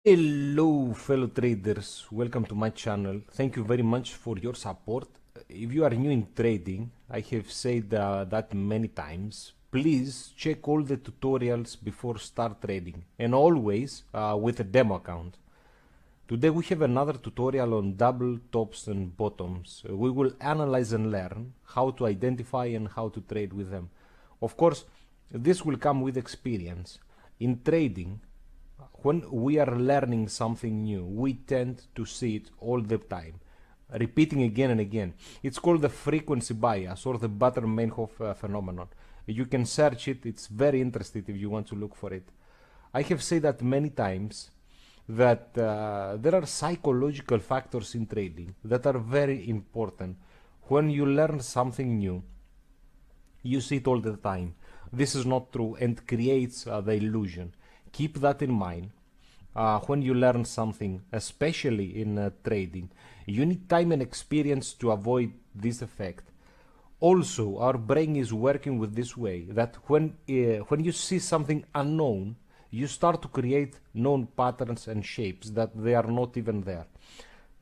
Hello fellow traders, welcome to my channel. Thank you very much for your support. If you are new in trading, I have said that many times, please check all the tutorials before start trading and always with a demo account. Today we have another tutorial on double tops and bottoms. We will analyze and learn how to identify and how to trade with them. Of course, this will come with experience. In trading, when we are learning something new, we tend to see it all the time, repeating again and again. It's called the frequency bias or the Bader-Meinhof phenomenon. You can search it. It's very interesting if you want to look for it. I have said that many times that there are psychological factors in trading that are very important. When you learn something new, you see it all the time. This is not true and creates the illusion. Keep that in mind when you learn something, especially in trading. You need time and experience to avoid this effect. Also, our brain is working with this way that when you see something unknown, you start to create known patterns and shapes that they are not even there.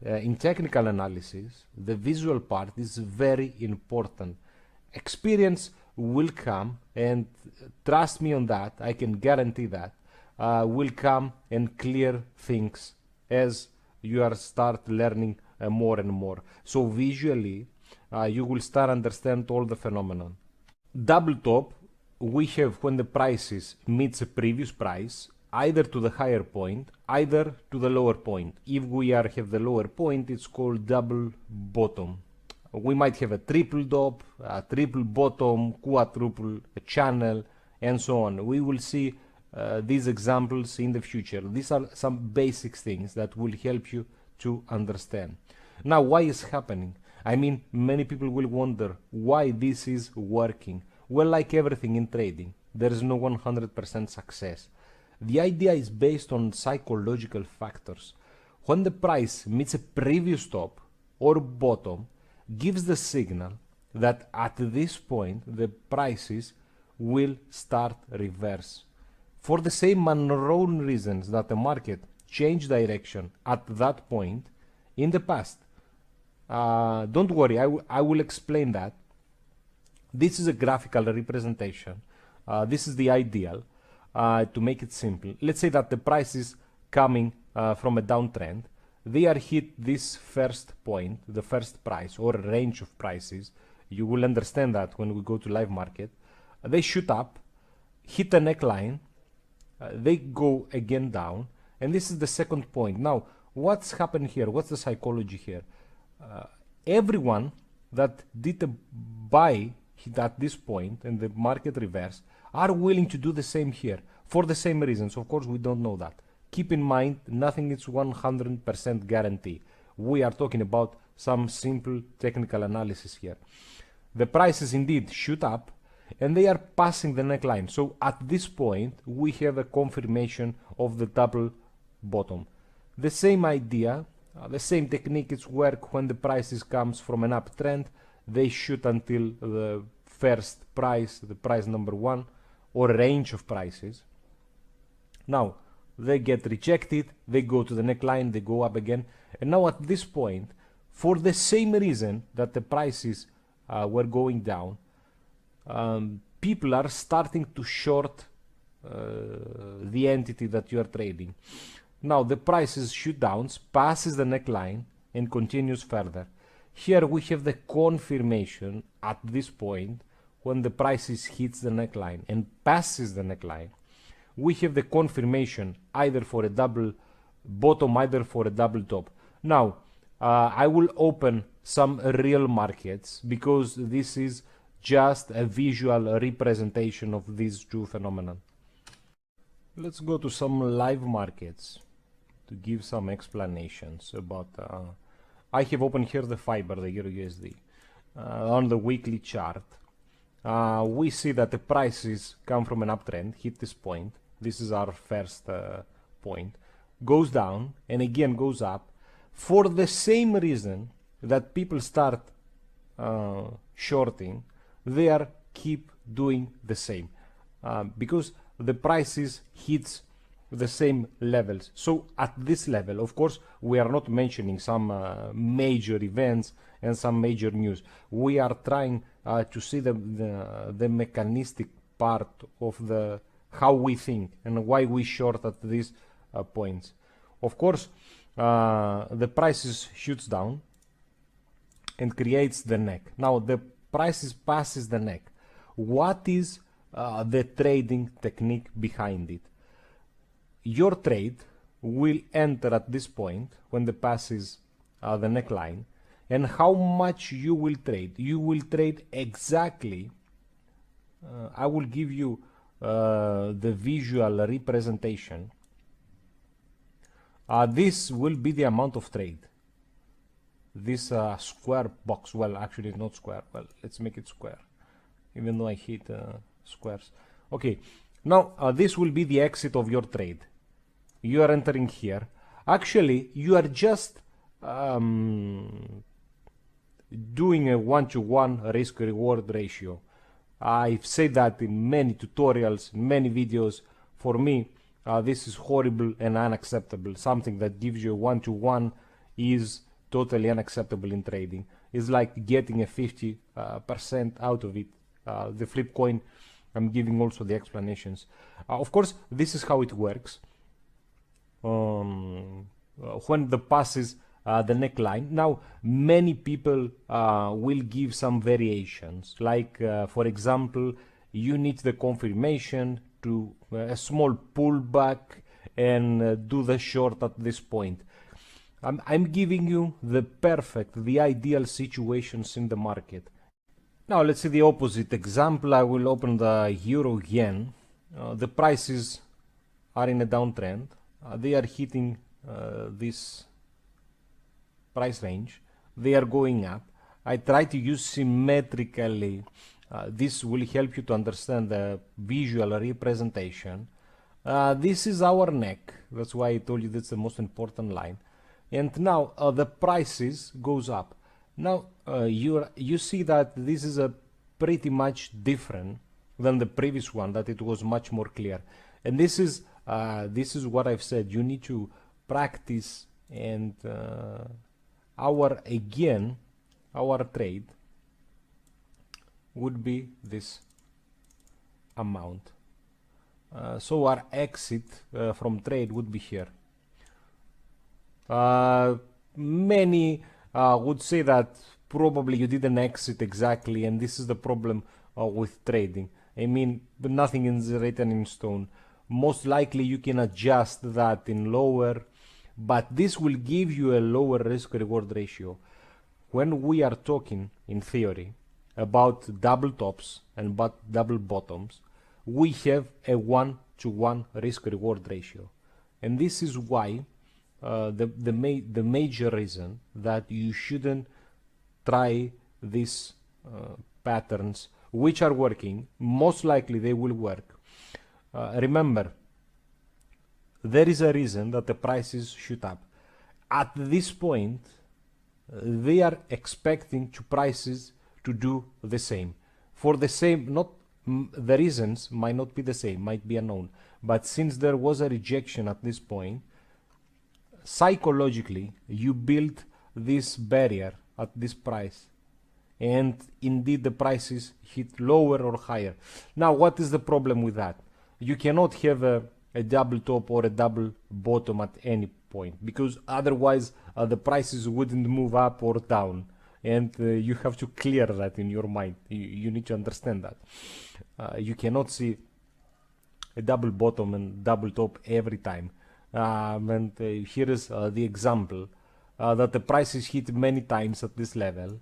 In technical analysis, the visual part is very important. Experience will come, and trust me on that, I can guarantee that. Will come and clear things as you are start learning more and more. So visually, you will start understand all the phenomenon. Double top, we have when the prices meets a previous price, either to the higher point, either to the lower point. If we have the lower point, it's called double bottom. We might have a triple top, a triple bottom, quadruple channel, and so on. We will see these examples in the future. These are some basic things that will help you to understand. Now, why is happening? I mean, many people will wonder why this is working. Well, like everything in trading, there is no 100% success. The idea is based on psychological factors. When the price meets a previous top or bottom, gives the signal that at this point the prices will start reverse. For the same unknown reasons that the market changed direction at that point in the past. Don't worry, I will explain that. This is a graphical representation. This is the ideal. To make it simple, let's say that the price is coming from a downtrend. They are hit this first point, the first price or range of prices. You will understand that when we go to live market. They shoot up, hit the neckline, they go again down, and this is the second point. Now, what's happened here? What's the psychology here? Everyone that did a buy at this point and the market reverse are willing to do the same here for the same reasons. Of course, we don't know that. Keep in mind, nothing is 100% guarantee. We are talking about some simple technical analysis here. The prices indeed shoot up and they are passing the neckline. So at this point, we have a confirmation of the double bottom. The same idea, the same technique is work when the prices comes from an uptrend. They shoot until the first price, the price number one, or range of prices. Now, they get rejected, they go to the neckline, they go up again. And now at this point, for the same reason that the prices were going down, people are starting to short the entity that you are trading. Now the prices shoot down, passes the neckline, and continues further. Here we have the confirmation at this point when the prices hits the neckline and passes the neckline. We have the confirmation either for a double bottom, either for a double top. Now, I will open some real markets because this is just a visual representation of these two phenomena. Let's go to some live markets to give some explanations about. I have opened here the fiber, the Euro USD. On the weekly chart, we see that the prices come from an uptrend, hit this point. This is our first point. Goes down and again goes up for the same reason that people start shorting. They are keep doing the same because the prices hits the same levels. So at this level, of course, we are not mentioning some major events and some major news. We are trying to see the mechanistic part of the how we think and why we short at these points. Of course, the prices shoots down and creates the neck. Now the prices passes the neck. What is the trading technique behind it? Your trade will enter at this point when the passes the neckline, and how much you will trade. You will trade exactly. I will give you the visual representation. This will be the amount of trade. This square box, well, actually not square, well, let's make it square, even though I hate squares. Okay, now this will be the exit of your trade. You are entering here. Actually, you are just doing a one-to-one risk-reward ratio. I've said that in many tutorials, in many videos. For me, this is horrible and unacceptable. Something that gives you a one-to-one is totally unacceptable in trading. It's like getting a 50% out of it. The flip coin, I'm giving also the explanations. Of course, this is how it works. When the passes the neckline. Now, many people will give some variations, like for example, you need the confirmation to a small pullback and do the short at this point. I'm giving you the perfect, the ideal situations in the market. Now let's see the opposite example. I will open the euro yen. The prices are in a downtrend. They are hitting this price range. They are going up. I try to use symmetrically. This will help you to understand the visual representation. This is our neck. That's why I told you that's the most important line. And now the prices goes up. Now you see that this is a pretty much different than the previous one, that it was much more clear. And this is what I've said. You need to practice, and our trade would be this amount. So our exit from trade would be here. Many would say that probably you didn't exit exactly, and this is the problem with trading. I mean, but nothing is written in stone. Most likely you can adjust that in lower, but this will give you a lower risk reward ratio. When we are talking in theory about double tops and about double bottoms, we have a 1-to-1 risk reward ratio, and this is why the major reason that you shouldn't try these patterns, which are working. Most likely they will work. Remember, there is a reason that the prices shoot up. At this point, they are expecting prices to do the same. For the same, not the reasons might not be the same, might be unknown. But since there was a rejection at this point, psychologically, you build this barrier at this price, and indeed the prices hit lower or higher. Now, what is the problem with that? You cannot have a double top or a double bottom at any point, because otherwise the prices wouldn't move up or down, and you have to clear that in your mind. You need to understand that. You cannot see a double bottom and double top every time. And here is the example that the prices hit many times at this level.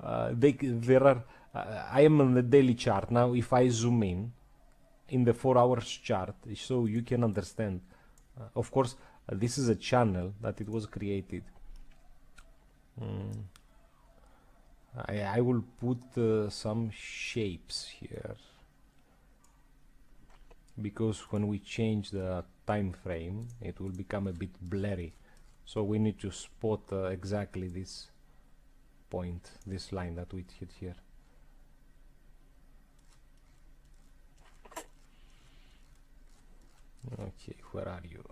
I am on the daily chart now. If I zoom in the 4 hours chart, so you can understand. Of course, this is a channel that it was created. I will put some shapes here, because when we change the time frame, it will become a bit blurry. So we need to spot exactly this point, this line that we hit here. Okay, where are you?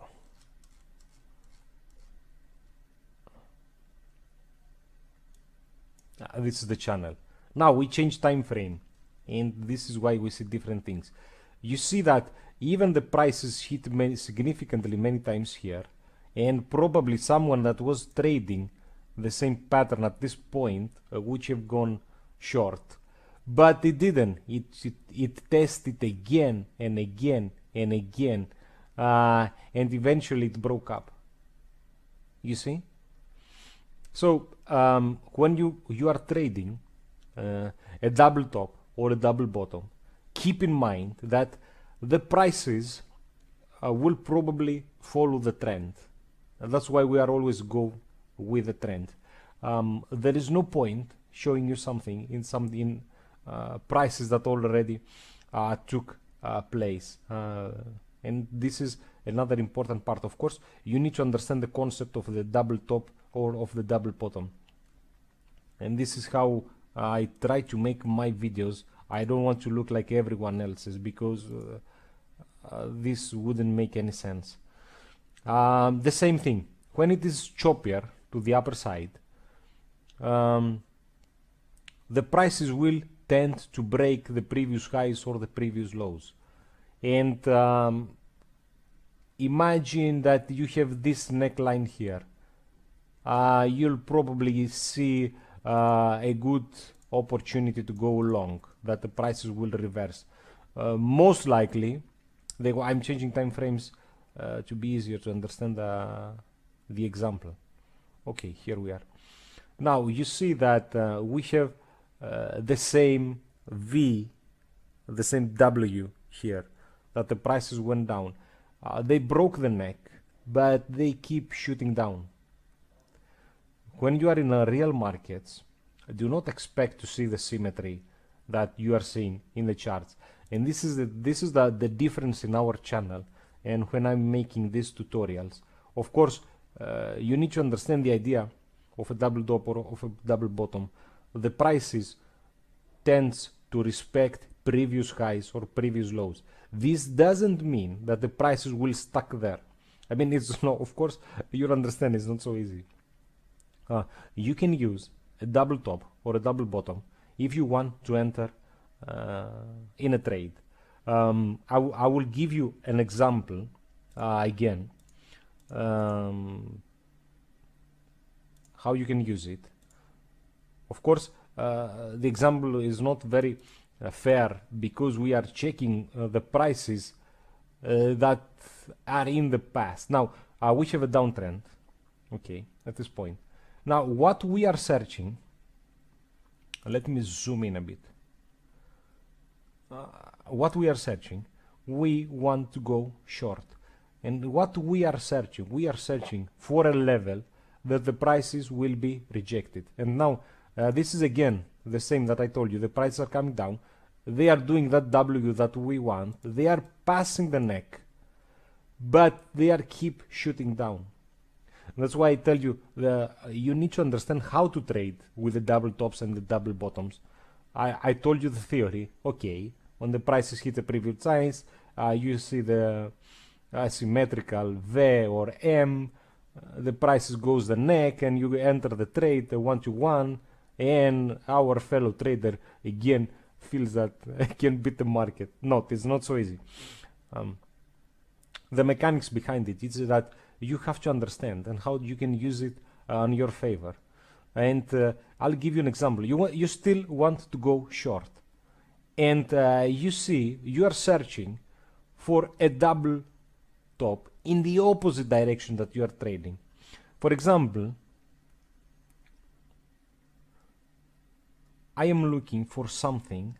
This is the channel. Now we change time frame, and this is why we see different things. You see that even the prices hit significantly many times here, and probably someone that was trading the same pattern at this point would have gone short, but it didn't. It tested again and again and again, and eventually it broke up. You see? So when you are trading a double top or a double bottom, keep in mind that the prices will probably follow the trend. And that's why we are always go with the trend. There is no point showing you something in prices that already took place. And this is another important part. Of course, you need to understand the concept of the double top or of the double bottom. And this is how I try to make my videos. I don't want to look like everyone else's, because this wouldn't make any sense. The same thing, when it is choppier to the upper side, the prices will tend to break the previous highs or the previous lows. And imagine that you have this neckline here. You'll probably see a good opportunity to go long, that the prices will reverse. Most likely, I'm changing time frames to be easier to understand the example. Okay, here we are. Now you see that we have the same V, the same W here, that the prices went down. They broke the neck, but they keep shooting down. When you are in real markets, do not expect to see the symmetry that you are seeing in the charts. And this is the difference in our channel and when I'm making these tutorials. Of course, you need to understand the idea of a double top or of a double bottom. The prices tends to respect previous highs or previous lows. This doesn't mean that the prices will stuck there. I mean, it's not, of course, you understand it's not so easy. You can use a double top or a double bottom if you want to enter in a trade. I will give you an example again, how you can use it. Of course, the example is not very fair, because we are checking the prices that are in the past. Now, we have a downtrend, okay, at this point. Now, what we are searching, let me zoom in a bit. What we are searching, we want to go short. And what we are searching for a level that the prices will be rejected. And now, this is again the same that I told you. The prices are coming down. They are doing that W that we want. They are passing the neck, but they are keep shooting down. That's why I tell you, you need to understand how to trade with the double tops and the double bottoms. I told you the theory. Okay, when the prices hit the previous highs, you see the symmetrical V or M, the prices goes the neck, and you enter the trade, the 1-to-1, and our fellow trader again feels that he can beat the market. No, it's not so easy. The mechanics behind it is that you have to understand and how you can use it on your favor. And I'll give you an example. You still want to go short, and you see you are searching for a double top in the opposite direction that you are trading. For example, I am looking for something.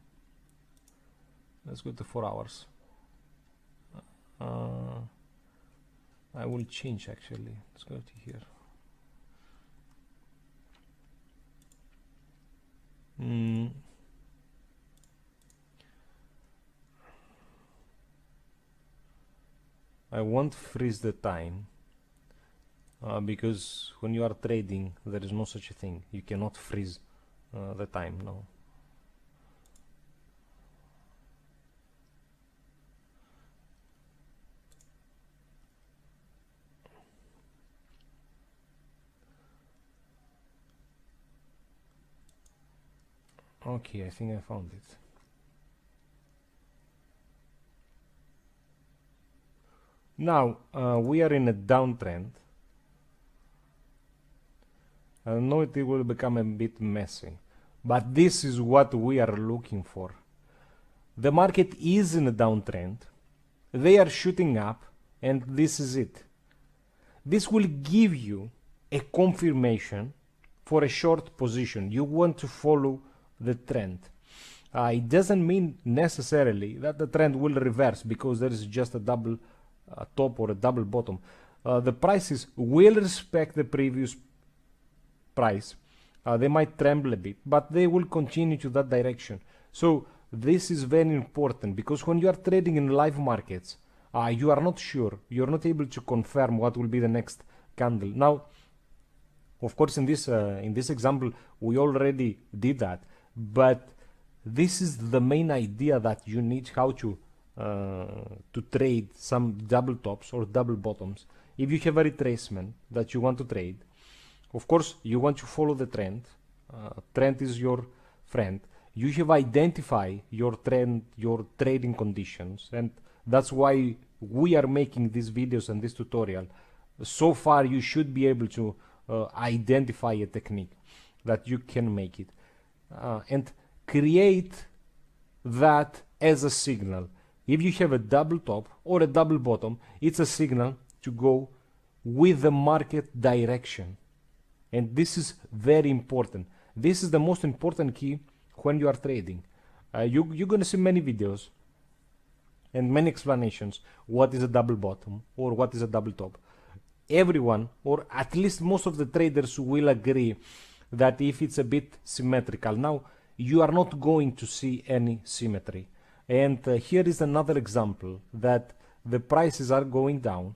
Let's go to 4 hours. I will change actually. Let's go to here. I won't freeze the time because when you are trading, there is no such a thing. You cannot freeze the time. No. Okay, I think I found it. Now we are in a downtrend. I know it will become a bit messy, but this is what we are looking for. The market is in a downtrend. They are shooting up, and this is it. This will give you a confirmation for a short position. You want to follow the trend. It doesn't mean necessarily that the trend will reverse because there is just a double top or a double bottom. The prices will respect the previous price. They might tremble a bit, but they will continue to that direction. So this is very important because when you are trading in live markets, you are not sure. You're not able to confirm what will be the next candle. Now, of course, in this example, we already did that, but this is the main idea that you need how to trade some double tops or double bottoms. If you have a retracement that you want to trade, of course, you want to follow the trend. Trend is your friend. You have identified your trend, your trading conditions, and that's why we are making these videos and this tutorial. So far, you should be able to identify a technique that you can make it and create that as a signal. If you have a double top or a double bottom, it's a signal to go with the market direction. And this is very important. This is the most important key when you are trading. You're going to see many videos and many explanations what is a double bottom or what is a double top. Everyone, or at least most of the traders, will agree that if it's a bit symmetrical, now you are not going to see any symmetry. And here is another example that the prices are going down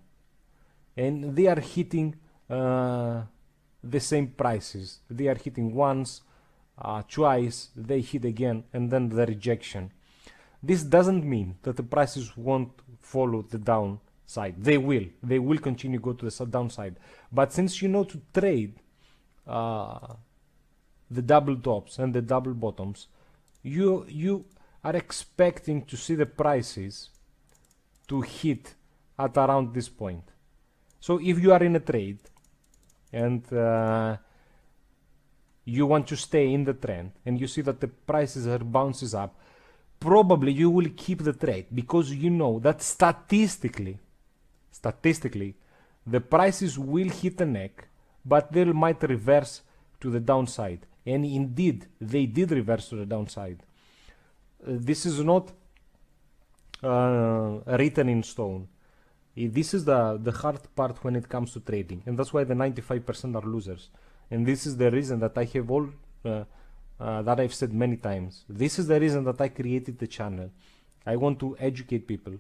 and they are hitting the same prices. They are hitting once, twice, they hit again, and then the rejection. This doesn't mean that the prices won't follow the downside. They will continue to go to the downside. But since you know to trade the double tops and the double bottoms, you are expecting to see the prices to hit at around this point. So if you are in a trade and you want to stay in the trend and you see that the prices are bounces up, probably you will keep the trade because you know that statistically the prices will hit the neck, but they might reverse to the downside. And indeed, they did reverse to the downside. This is not written in stone. This is the hard part when it comes to trading, and that's why the 95% are losers. And this is the reason that I have that I've said many times. This is the reason that I created the channel. I want to educate people.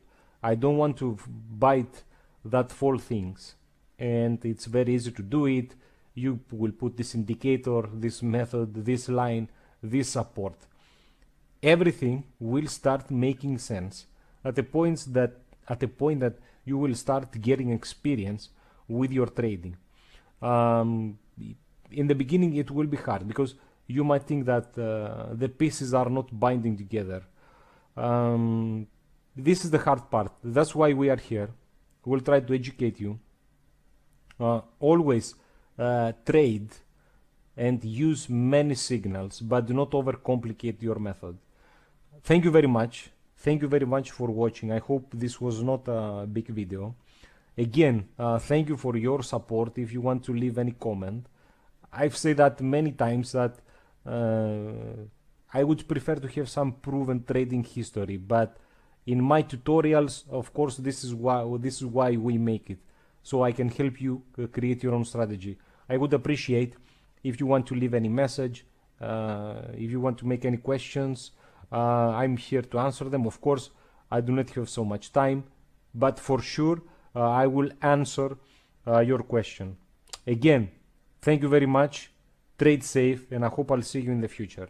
I don't want to bite that fall things, and it's very easy to do it. You will put this indicator, this method, this line, this support. Everything will start making sense at the point that you will start getting experience with your trading. In the beginning, it will be hard because you might think that the pieces are not binding together. This is the hard part. That's why we are here. We'll try to educate you. Always trade and use many signals, but do not overcomplicate your method. Thank you very much. Thank you very much for watching. I hope this was not a big video. Again, thank you for your support. If you want to leave any comment, I've said that many times that I would prefer to have some proven trading history, but in my tutorials, of course, this is why we make it, so I can help you create your own strategy. I would appreciate if you want to leave any message, if you want to make any questions. I'm here to answer them. Of course, I do not have so much time, but for sure I will answer your question. Again, thank you very much. Trade safe, and I hope I'll see you in the future.